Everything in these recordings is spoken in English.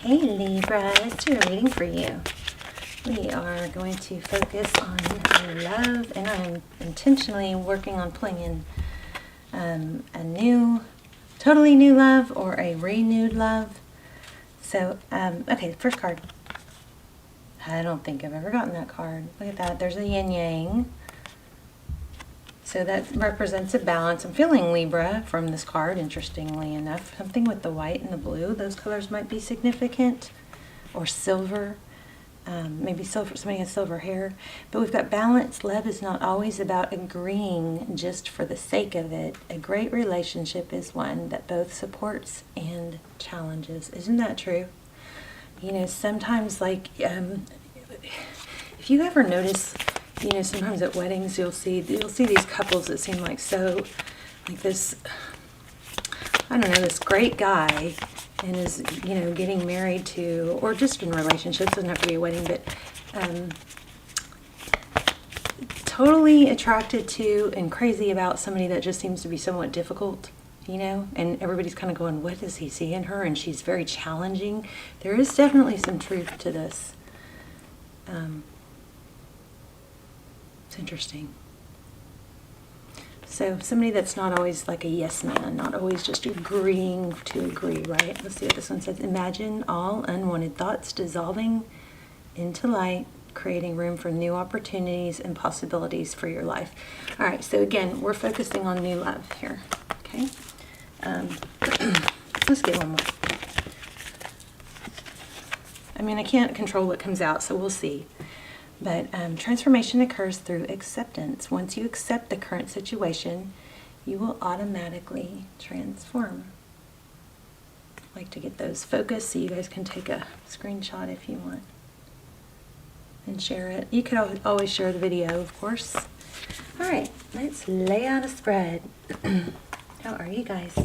Hey Libra, let's do a reading for you. We are going to focus on love, and I'm intentionally working on pulling in a new, totally new love or a renewed love. So, okay, first card. I don't think I've ever gotten that card. Look at that. There's a yin yang. So that represents a balance. I'm feeling Libra from this card, interestingly enough. Something with the white and the blue. Those colors might be significant. Or silver. Maybe silver. Somebody has silver hair. But we've got balance. Love is not always about agreeing just for the sake of it. A great relationship is one that both supports and challenges. Isn't that true? You know, sometimes if you ever notice, you know, sometimes at weddings you'll see these couples that seem like so, like this, I don't know, this great guy and is, you know, getting married to, or just in relationships, doesn't have to be a wedding, but totally attracted to and crazy about somebody that just seems to be somewhat difficult, you know, and everybody's kind of going, what does he see in her? And she's very challenging. There is definitely some truth to this. It's interesting. So somebody that's not always like a yes man, not always just agreeing to agree, right? Let's see what this one says. Imagine all unwanted thoughts dissolving into light, creating room for new opportunities and possibilities for your life. All right, so again, we're focusing on new love here, okay? Let's get one more. I mean, I can't control what comes out, so we'll see. But transformation occurs through acceptance. Once you accept the current situation, you will automatically transform. I like to get those focused so you guys can take a screenshot if you want and share it. You could always share the video, of course. All right, let's lay out a spread. How are you guys?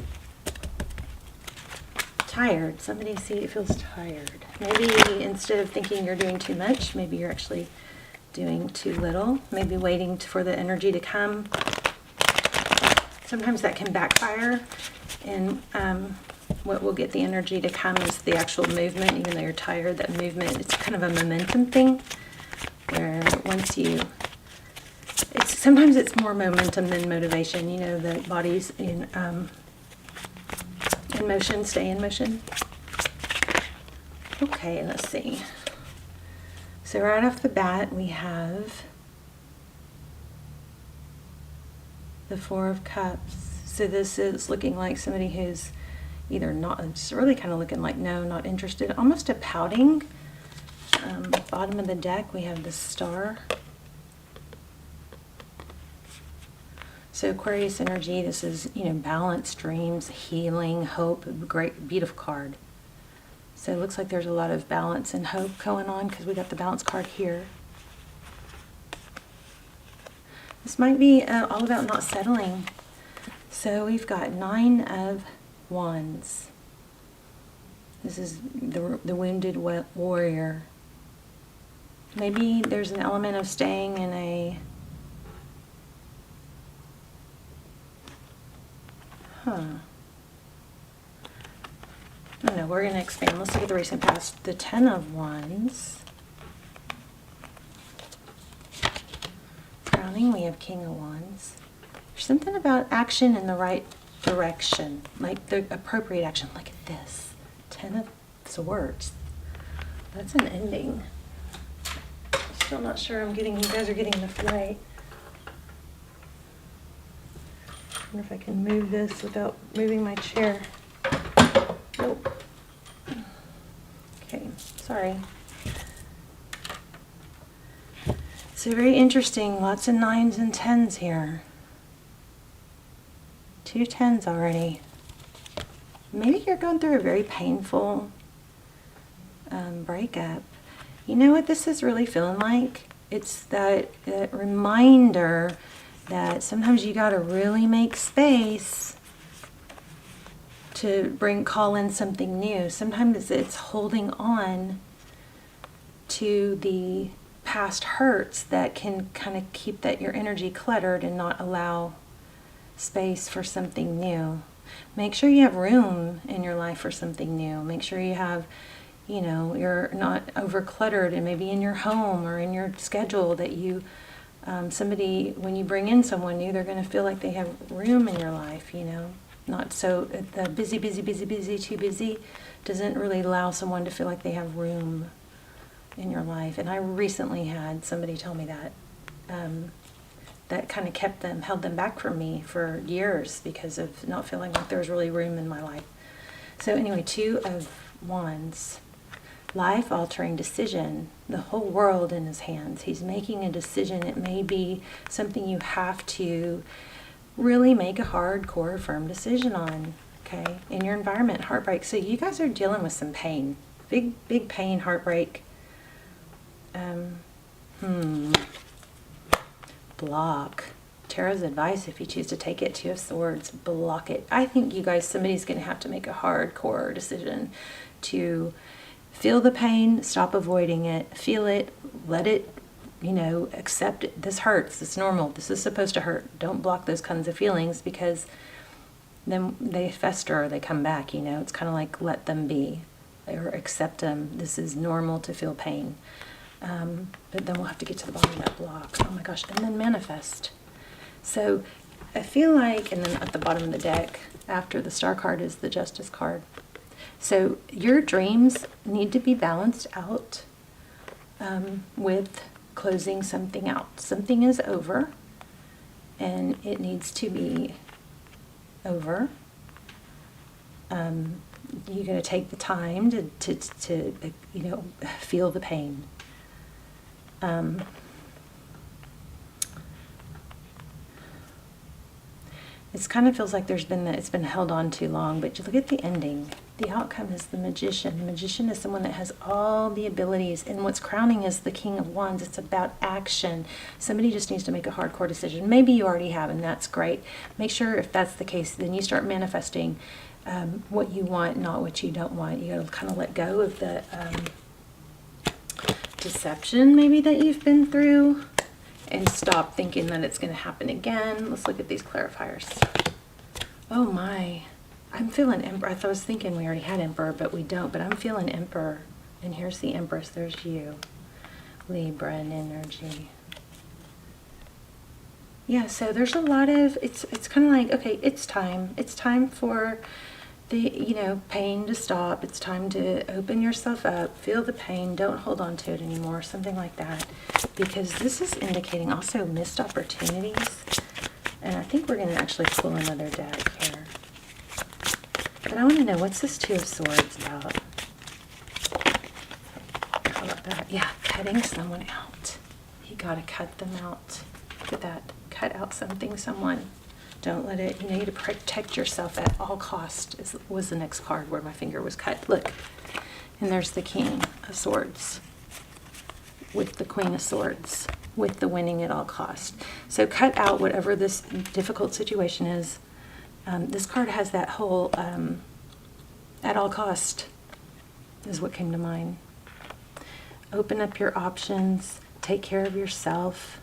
Tired. Somebody see it feels tired. Maybe instead of thinking you're doing too much, maybe you're actually doing too little. Maybe waiting for the energy to come. Sometimes that can backfire, and what will get the energy to come is the actual movement. Even though you're tired, that movement, it's kind of a momentum thing, where once you, sometimes it's more momentum than motivation. You know, the body's in motion, stay in motion. Okay, let's see. So right off the bat, we have the Four of Cups. So this is looking like somebody who's either not, it's really kind of looking like no, not interested, almost a pouting. Bottom of the deck, we have the Star. So Aquarius energy, this is, you know, balance, dreams, healing, hope, great, beautiful card. So it looks like there's a lot of balance and hope going on because we got the balance card here. This might be all about not settling. So we've got Nine of Wands. This is the wounded warrior. Maybe there's an element of staying in a I don't know, we're going to expand. Let's look at the recent past. The Ten of Wands. Crowning, we have King of Wands. There's something about action in the right direction, like the appropriate action, like this. Ten of Swords. That's an ending. Still not sure you guys are getting this right. I wonder if I can move this without moving my chair. Nope. Okay, sorry. So very interesting. Lots of 9s and 10s here. 2 10s already. Maybe you're going through a very painful breakup. You know what this is really feeling like? It's that reminder that sometimes you got to really make space to call in something new. Sometimes it's holding on to the past hurts that can kind of keep your energy cluttered and not allow space for something new. Make sure you have room in your life for something new. Make sure you have, you know, you're not over cluttered, and maybe in your home or in your schedule that you, somebody, when you bring in someone new, they're going to feel like they have room in your life, you know. Not so, the busy, too busy doesn't really allow someone to feel like they have room in your life. And I recently had somebody tell me that, that kind of held them back from me for years because of not feeling like there was really room in my life. So anyway, 2 of Wands, life-altering decision, the whole world in his hands. He's making a decision. It may be something you have to really make a hardcore, firm decision on, okay? In your environment, heartbreak. So you guys are dealing with some pain, big pain, heartbreak. Block. Tarot's advice, if you choose to take it, 2 of Swords, block it. I think you guys, somebody's going to have to make a hardcore decision to feel the pain, stop avoiding it, feel it, let it, you know, accept it. This hurts. It's normal. This is supposed to hurt. Don't block those kinds of feelings, because then they fester or they come back, you know. It's kind of like let them be or accept them. This is normal to feel pain. But then we'll have to get to the bottom of that block. Oh my gosh. And then manifest. So I feel like, and then at the bottom of the deck, after the Star card, is the Justice card. So your dreams need to be balanced out with closing something out. Something is over, and it needs to be over. You got to take the time to you know, feel the pain. It kind of feels like it's been held on too long, but you look at the ending. The outcome is the Magician. The Magician is someone that has all the abilities, and what's crowning is the King of Wands. It's about action. Somebody just needs to make a hardcore decision. Maybe you already have, and that's great. Make sure, if that's the case, then you start manifesting what you want, not what you don't want. You got to kind of let go of the deception maybe that you've been through, and stop thinking that it's going to happen again. Let's look at these clarifiers. Oh my, I'm feeling Emperor. I was thinking we already had Emperor, but we don't. But I'm feeling Emperor. And here's the Empress. There's you. Libra and energy. Yeah, so there's a lot of, it's kind of like, okay, it's time. It's time for the, you know, pain to stop. It's time to open yourself up, feel the pain, don't hold on to it anymore, something like that. Because this is indicating also missed opportunities. And I think we're going to actually pull another deck here. But I want to know, what's this 2 of Swords about? How about that? Yeah, cutting someone out. You got to cut them out. Look at that. Cut out something, someone. Don't let it, you know, you need to protect yourself at all cost, was the next card where my finger was cut. Look, and there's the King of Swords with the Queen of Swords, with the winning at all cost. So cut out whatever this difficult situation is. This card has that whole at all cost is what came to mind. Open up your options, take care of yourself.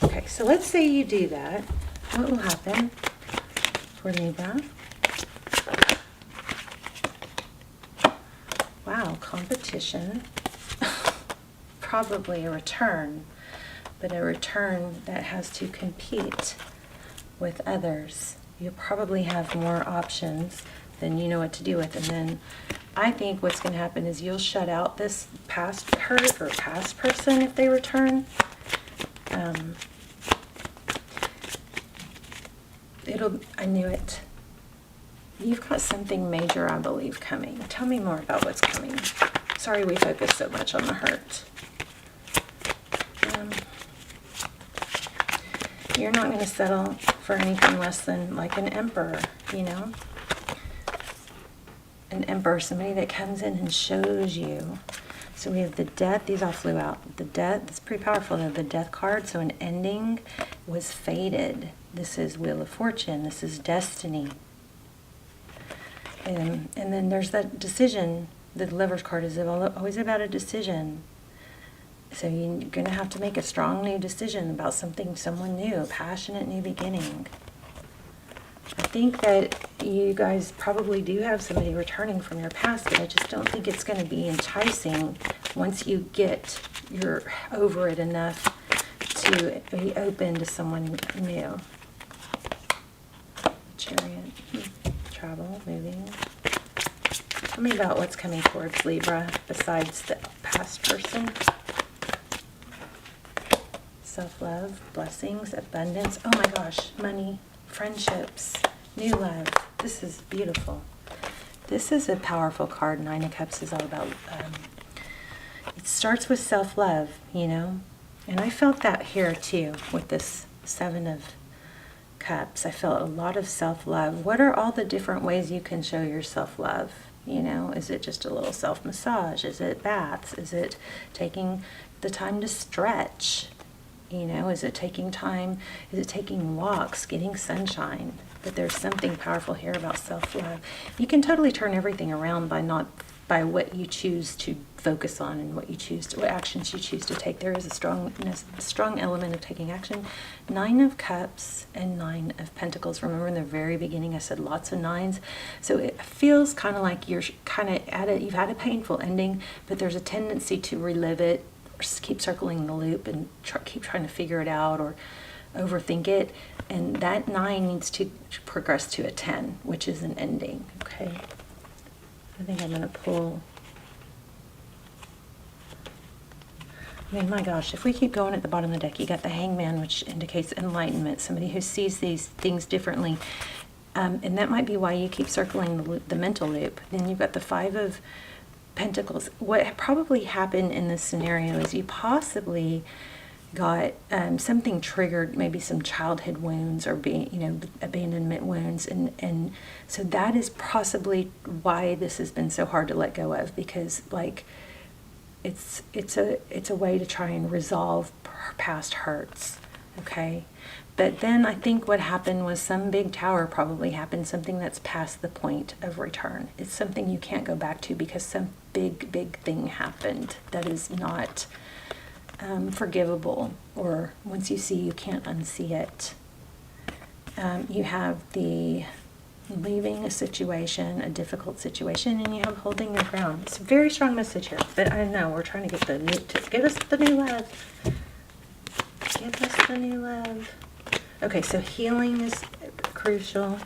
Okay, so let's say you do that. What will happen for Libra? Wow, competition. Probably a return, but a return that has to compete with others. You probably have more options than you know what to do with. And then I think what's going to happen is you'll shut out this past hurt or past person if they return. I knew it. You've got something major, I believe, coming. Tell me more about what's coming. Sorry we focus so much on the hurt. You're not going to settle for anything less than like an emperor, you know? An emperor, somebody that comes in and shows you. So we have the Death. These all flew out. The Death, it's pretty powerful though. The Death card, so an ending was fated. This is Wheel of Fortune. This is destiny. And then there's that decision. The Lover's card is always about a decision. So you're going to have to make a strong new decision about something, someone new, a passionate new beginning. I think that you guys probably do have somebody returning from your past, but I just don't think it's going to be enticing once you you're over it enough to be open to someone new. Chariot, travel, moving. Tell me about what's coming towards Libra besides the past person. Self-love, blessings, abundance. Oh my gosh, money, friendships, new love. This is beautiful. This is a powerful card. Nine of Cups is all about, it starts with self-love, you know. And I felt that here too with this Seven of Cups. I felt a lot of self-love. What are all the different ways you can show your self-love? You know, is it just a little self-massage? Is it baths? Is it taking the time to stretch? You know, is it taking time? Is it taking walks, getting sunshine? But there's something powerful here about self-love. You can totally turn everything around by what you choose to focus on and what actions you choose to take. There is a strong element of taking action. Nine of Cups and Nine of Pentacles. Remember in the very beginning I said lots of nines. So it feels kind of like you've had a painful ending, but there's a tendency to relive it, or keep circling the loop and keep trying to figure it out or overthink it. And that 9 needs to progress to a 10, which is an ending. Okay. I think I'm going to pull. I mean, my gosh, if we keep going at the bottom of the deck, you got the Hangman, which indicates enlightenment, somebody who sees these things differently. And that might be why you keep circling the mental loop. Then you've got the Five of Pentacles. What probably happened in this scenario is you possibly got something triggered, maybe some childhood wounds or abandonment wounds, and so that is possibly why this has been so hard to let go of, because like it's a way to try and resolve past hurts. Okay, but then I think what happened was some big tower probably happened, something that's past the point of return. It's something you can't go back to because some big thing happened that is not forgivable, or once you see, you can't unsee it. You have the leaving a situation, a difficult situation, and you have holding your ground. It's a very strong message here, but I know we're trying to get the new, give us the new love. Give us the new love. Okay, so healing is crucial.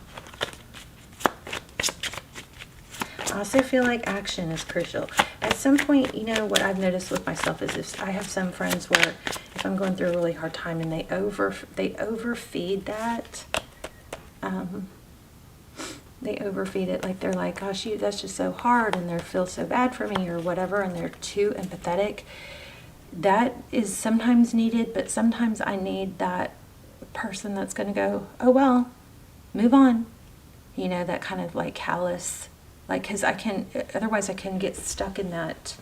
I also feel like action is crucial. At some point, you know, what I've noticed with myself is if I have some friends where if I'm going through a really hard time and they overfeed that, they overfeed it, like they're like, gosh, that's just so hard, and they feel so bad for me or whatever, and they're too empathetic. That is sometimes needed, but sometimes I need that person that's going to go, oh well, move on. You know, that kind of like callous. Like, because otherwise I can get stuck in that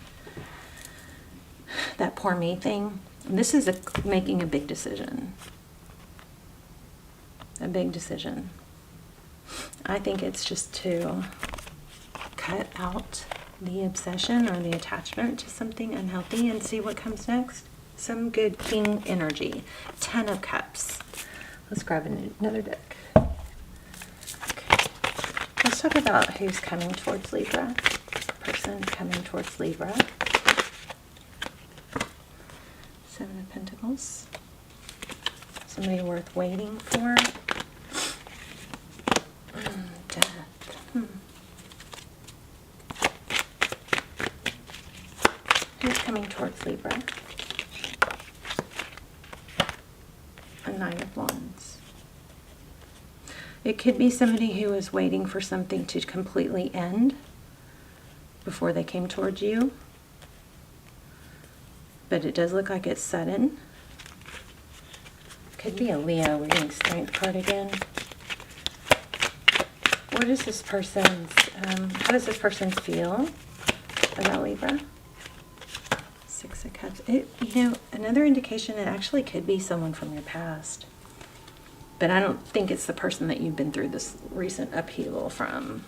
poor me thing. And this is making a big decision. A big decision. I think it's just to cut out the obsession or the attachment to something unhealthy and see what comes next. Some good king energy. 10 of Cups. Let's grab another deck. Let's talk about who's coming towards Libra. Person coming towards Libra. 7 of Pentacles. Somebody worth waiting for. Death. Who's coming towards Libra? A 9 of Wands. It could be somebody who is waiting for something to completely end before they came towards you. But it does look like it's sudden. Could be a Leo. We're getting Strength card again. What is this person's, how does this person feel about Libra? 6 of Cups. You know, another indication, it actually could be someone from your past. But I don't think it's the person that you've been through this recent upheaval from.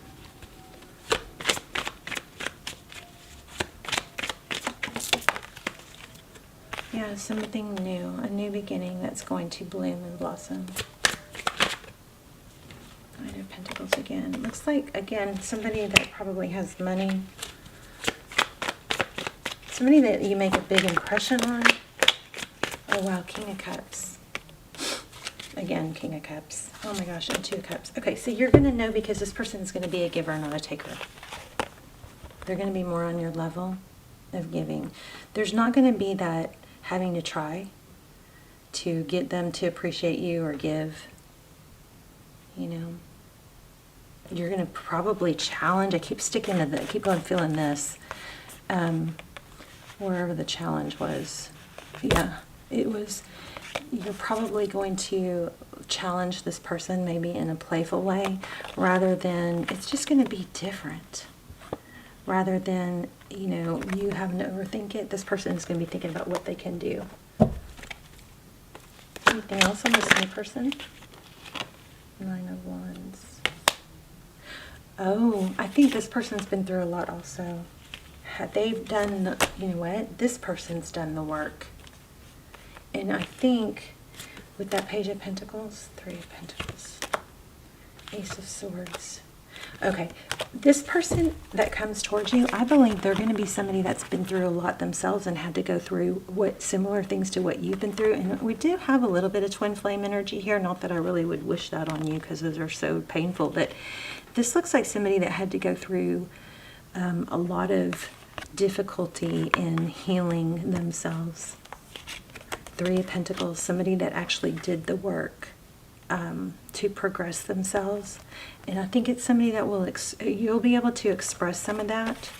Yeah, something new, a new beginning that's going to bloom and blossom. 9 of Pentacles again. again. It looks like, again, somebody that probably has money. Somebody that you make a big impression on. Oh, wow, King of Cups. Again, King of Cups. Oh my gosh, and Two of Cups. Okay, so you're going to know because this person is going to be a giver, not a taker. They're going to be more on your level of giving. There's not going to be that having to try to get them to appreciate you or give. You know, you're going to probably challenge. I keep sticking to the, I keep on feeling this. Wherever the challenge was. Yeah, it was, you're probably going to challenge this person maybe in a playful way rather than, it's just going to be different. Rather than, you know, you having to overthink it, this person is going to be thinking about what they can do. Anything else on this new person? 9 of Wands. Oh, I think this person's been through a lot also. They've done, you know what? This person's done the work. And I think with that Page of Pentacles, 3 of Pentacles, Ace of Swords. Okay, this person that comes towards you, I believe they're going to be somebody that's been through a lot themselves and had to go through what similar things to what you've been through. And we do have a little bit of twin flame energy here. Not that I really would wish that on you because those are so painful. But this looks like somebody that had to go through a lot of difficulty in healing themselves. 3 of Pentacles, somebody that actually did the work to progress themselves. And I think it's somebody that will, you'll be able to express some of that.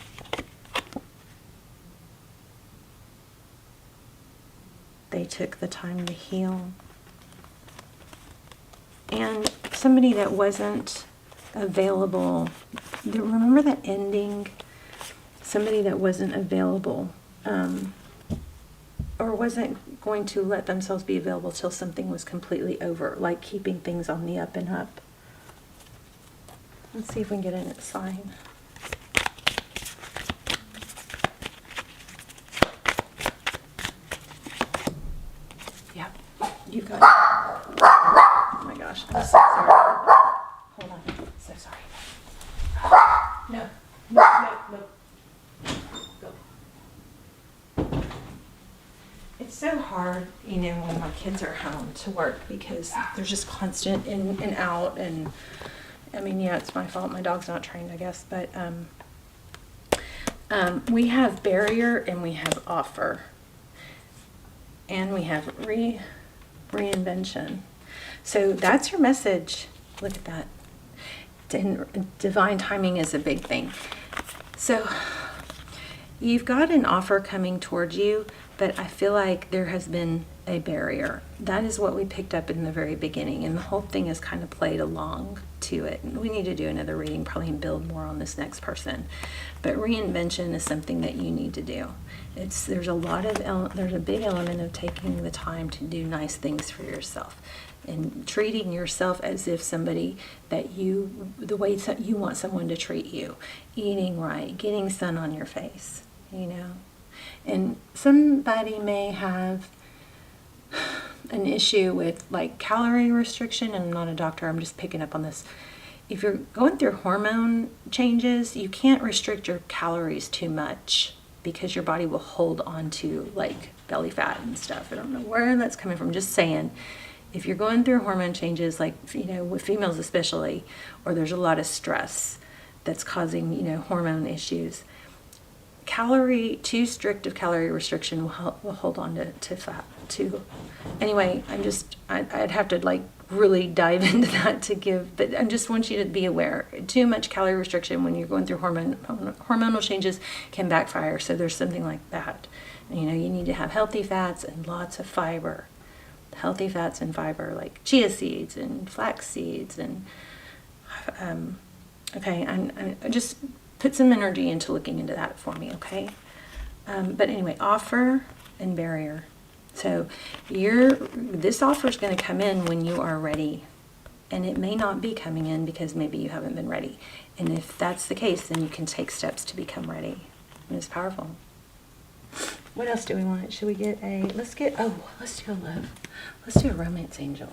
They took the time to heal. And somebody that wasn't available, remember that ending? Somebody that wasn't available or wasn't going to let themselves be available till something was completely over, like keeping things on the up and up. Let's see if we can get in a sign. Yeah, you got it. Oh my gosh, I'm so sorry. Hold on, so sorry. No, no, no, no. It's so hard, you know, when my kids are home to work because there's just constant in and out. And I mean, yeah, it's my fault. My dog's not trained, I guess. But we have barrier and we have offer. And we have reinvention. So that's your message. Look at that. Divine timing is a big thing. So you've got an offer coming towards you, but I feel like there has been a barrier. That is what we picked up in the very beginning, and the whole thing is kind of played along to it. We need to do another reading, probably build more on this next person. But reinvention is something that you need to do. There's a big element of taking the time to do nice things for yourself and treating yourself as if somebody that the way you want someone to treat you, eating right, getting sun on your face, you know. And somebody may have an issue with like calorie restriction, and I'm not a doctor, I'm just picking up on this. If you're going through hormone changes, you can't restrict your calories too much because your body will hold on to like belly fat and stuff. I don't know where that's coming from, just saying. If you're going through hormone changes, like, you know, with females especially, or there's a lot of stress that's causing, you know, hormone issues, too strict of calorie restriction will hold on to fat too. Anyway, I'd have to like really dive into that to give, but I just want you to be aware. Too much calorie restriction when you're going through hormonal changes can backfire. So there's something like that. You know, you need to have healthy fats and lots of fiber. Healthy fats and fiber like chia seeds and flax seeds and okay, and just put some energy into looking into that for me, okay? But anyway, offer and barrier. So this offer is going to come in when you are ready, and it may not be coming in because maybe you haven't been ready. And if that's the case, then you can take steps to become ready. And it's powerful. What else do we want? Should we get let's do a love. Let's do a romance angel.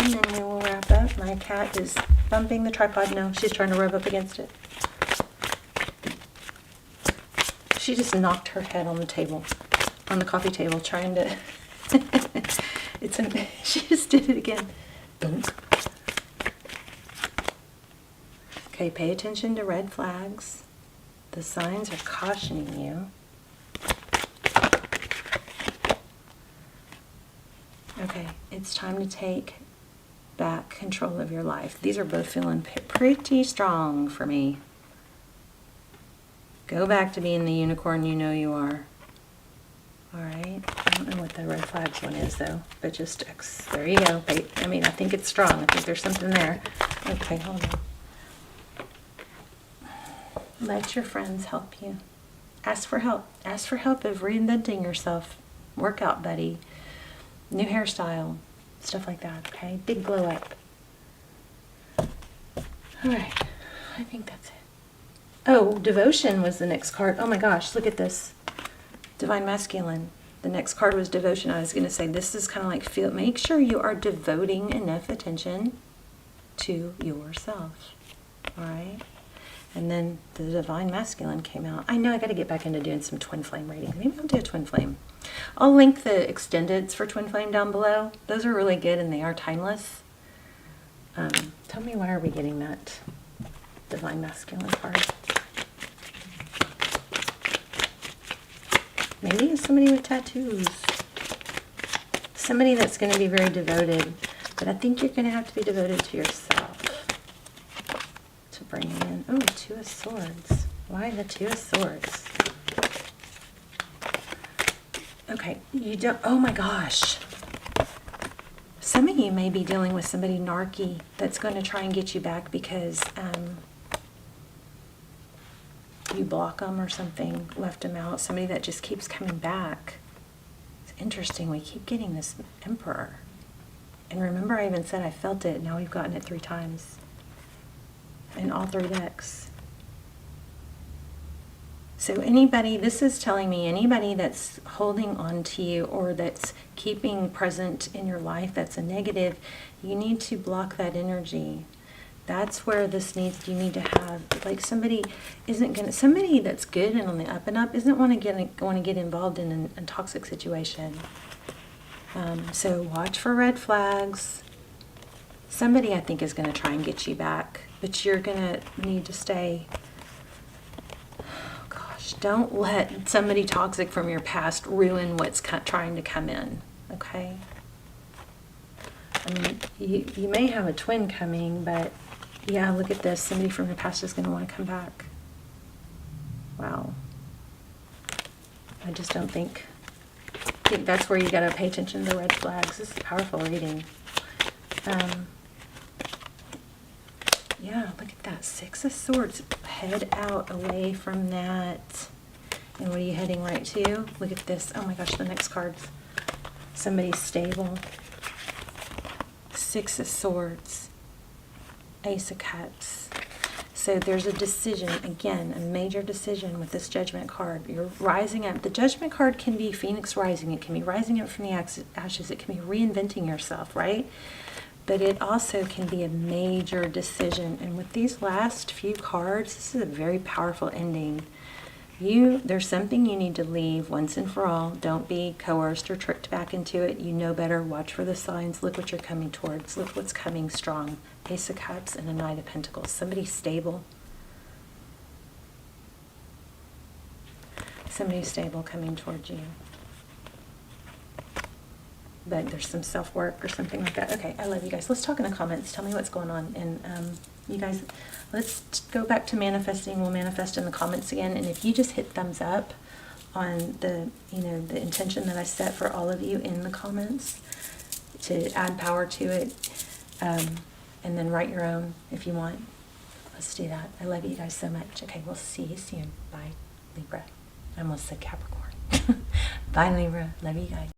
and then we will wrap up. My cat is bumping the tripod. No, she's trying to rub up against it. She just knocked her head on the table, on the coffee table, trying to... She just did it again. Dunk. Okay, pay attention to red flags. The signs are cautioning you. Okay, it's time to take back control of your life. These are both feeling pretty strong for me. Go back to being the unicorn you know you are. All right. I don't know what the red flags one is though, but just there you go. I mean, I think it's strong. I think there's something there. Okay, hold on. Let your friends help you. Ask for help. Ask for help of reinventing yourself. Workout buddy. New hairstyle. Stuff like that, okay? Big glow up. All right. I think that's it. Oh, devotion was the next card. Oh my gosh, look at this. Divine masculine. The next card was devotion. I was going to say this is kind of like make sure you are devoting enough attention to yourself. All right? And then the divine masculine came out. I know I got to get back into doing some twin flame readings. Maybe I'll do a twin flame. I'll link the extendeds for twin flame down below. Those are really good and they are timeless. Tell me, why are we getting that divine masculine card? Maybe it's somebody with tattoos. Somebody that's going to be very devoted. But I think you're going to have to be devoted to yourself to bring in. Oh, Two of Swords. Why the Two of Swords? Okay, you don't... Oh my gosh. Some of you may be dealing with somebody narky that's going to try and get you back because you block them or something, left them out. Somebody that just keeps coming back. It's interesting. We keep getting this Emperor. And remember, I even said I felt it. Now we've gotten it 3 times. In all 3 decks. So anybody, this is telling me anybody that's holding on to you or that's keeping present in your life that's a negative, you need to block that energy. That's where you need to have, like somebody that's good and on the up and up isn't want to get involved in a toxic situation. So watch for red flags. Somebody I think is going to try and get you back, but you're going to need to stay. Don't let somebody toxic from your past ruin what's trying to come in, okay? I mean, you may have a twin coming, but yeah, look at this. Somebody from your past is going to want to come back. Wow. I just don't think that's where you got to pay attention to the red flags. This is a powerful reading. Yeah, look at that. 6 of Swords. Head out away from that. And what are you heading right to? Look at this. Oh my gosh, the next card's somebody stable. 6 of Swords. Ace of Cups. So there's a decision, again, a major decision with this Judgment card. You're rising up. The Judgment card can be Phoenix rising. It can be rising up from the ashes. It can be reinventing yourself, right? But it also can be a major decision. And with these last few cards, this is a very powerful ending. There's something you need to leave once and for all. Don't be coerced or tricked back into it. You know better. Watch for the signs. Look what you're coming towards. Look what's coming strong. Ace of Cups and a Knight of Pentacles. Somebody stable. Somebody stable coming towards you. But there's some self-work or something like that. Okay, I love you guys. Let's talk in the comments. Tell me what's going on. And you guys, let's go back to manifesting. We'll manifest in the comments again. And if you just hit thumbs up on the intention that I set for all of you in the comments to add power to it, and then write your own if you want. Let's do that. I love you guys so much. Okay, we'll see you soon. Bye, Libra. I almost said Capricorn. Bye, Libra. Love you guys.